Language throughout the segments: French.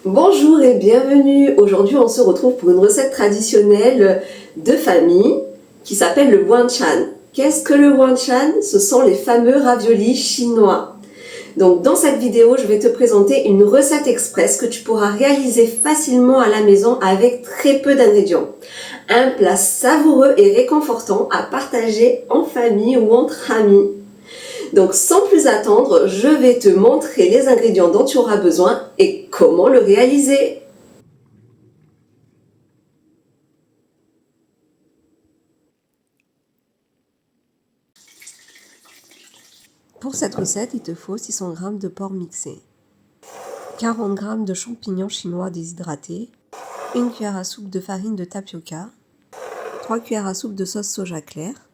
Bonjour et bienvenue. Aujourd'hui, on se retrouve pour une recette traditionnelle de famille qui s'appelle le Wantian. Qu'est-ce que le Wantian? Ce sont les fameux raviolis chinois. Donc, dans cette vidéo, je vais te présenter une recette express que tu pourras réaliser facilement à la maison avec très peu d'ingrédients. Un plat savoureux et réconfortant à partager en famille ou entre amis. Donc sans plus attendre, je vais te montrer les ingrédients dont tu auras besoin et comment le réaliser. Pour cette recette, il te faut 600 g de porc mixé, 40 g de champignons chinois déshydratés, 1 cuillère à soupe de farine de tapioca, 3 cuillères à soupe de sauce soja claire.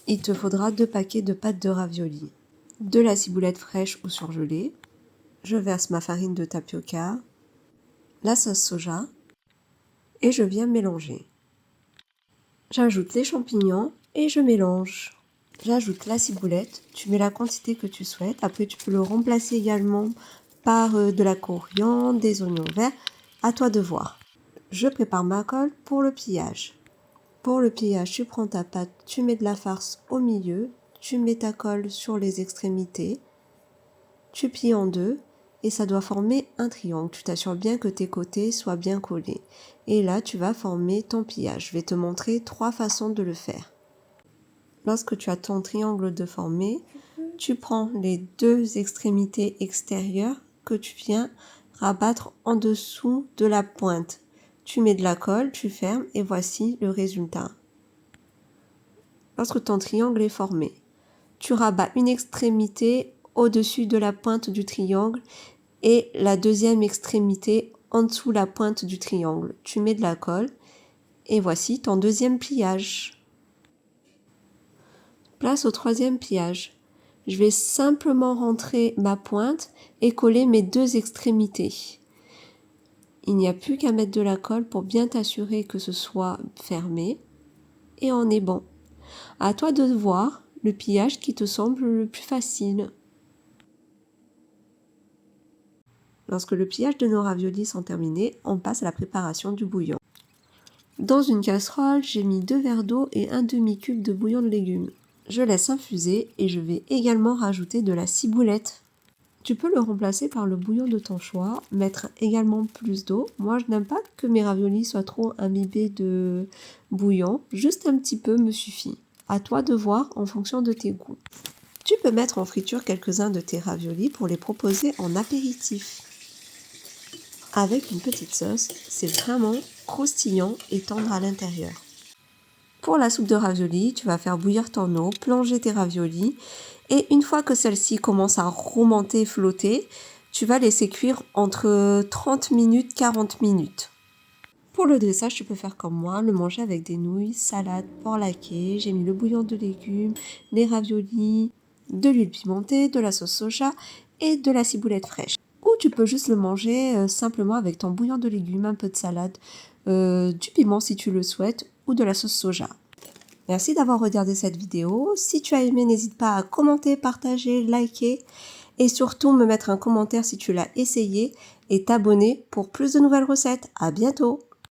Il te faudra 2 paquets de pâte de ravioli, de la ciboulette fraîche ou surgelée. Je verse ma farine de tapioca, la sauce soja et je viens mélanger. J'ajoute les champignons et je mélange. J'ajoute la ciboulette, tu mets la quantité que tu souhaites. Après, tu peux le remplacer également par de la coriandre, des oignons verts. À toi de voir. Je prépare ma colle pour le pliage. Pour le pliage, tu prends ta pâte, tu mets de la farce au milieu, tu mets ta colle sur les extrémités, tu plies en deux et ça doit former un triangle. Tu t'assures bien que tes côtés soient bien collés. Et là, tu vas former ton pliage. Je vais te montrer 3 façons de le faire. Lorsque tu as ton triangle de formé, tu prends les 2 extrémités extérieures que tu viens rabattre en dessous de la pointe. Tu mets de la colle, tu fermes et voici le résultat. Lorsque ton triangle est formé, tu rabats une extrémité au-dessus de la pointe du triangle et la deuxième extrémité en dessous la pointe du triangle. Tu mets de la colle et voici ton deuxième pliage. Place au troisième pliage. Je vais simplement rentrer ma pointe et coller mes 2 extrémités. Il n'y a plus qu'à mettre de la colle pour bien t'assurer que ce soit fermé et on est bon. À toi de voir le pliage qui te semble le plus facile. Lorsque le pliage de nos raviolis sont terminés, on passe à la préparation du bouillon. Dans une casserole, j'ai mis 2 verres d'eau et un demi-cube de bouillon de légumes. Je laisse infuser et je vais également rajouter de la ciboulette. Tu peux le remplacer par le bouillon de ton choix, mettre également plus d'eau. Moi, je n'aime pas que mes raviolis soient trop imbibés de bouillon, juste un petit peu me suffit. À toi de voir en fonction de tes goûts. Tu peux mettre en friture quelques-uns de tes raviolis pour les proposer en apéritif. Avec une petite sauce, c'est vraiment croustillant et tendre à l'intérieur. Pour la soupe de raviolis, tu vas faire bouillir ton eau, plonger tes raviolis et une fois que celle-ci commence à remonter et flotter, tu vas laisser cuire entre 30 minutes, 40 minutes. Pour le dressage, tu peux faire comme moi, le manger avec des nouilles, salade, porc laqué. J'ai mis le bouillon de légumes, les raviolis, de l'huile pimentée, de la sauce soja et de la ciboulette fraîche. Ou tu peux juste le manger simplement avec ton bouillon de légumes, un peu de salade, du piment si tu le souhaites ou de la sauce soja. Merci d'avoir regardé cette vidéo. Si tu as aimé, n'hésite pas à commenter, partager, liker et surtout me mettre un commentaire si tu l'as essayé et t'abonner pour plus de nouvelles recettes. À bientôt!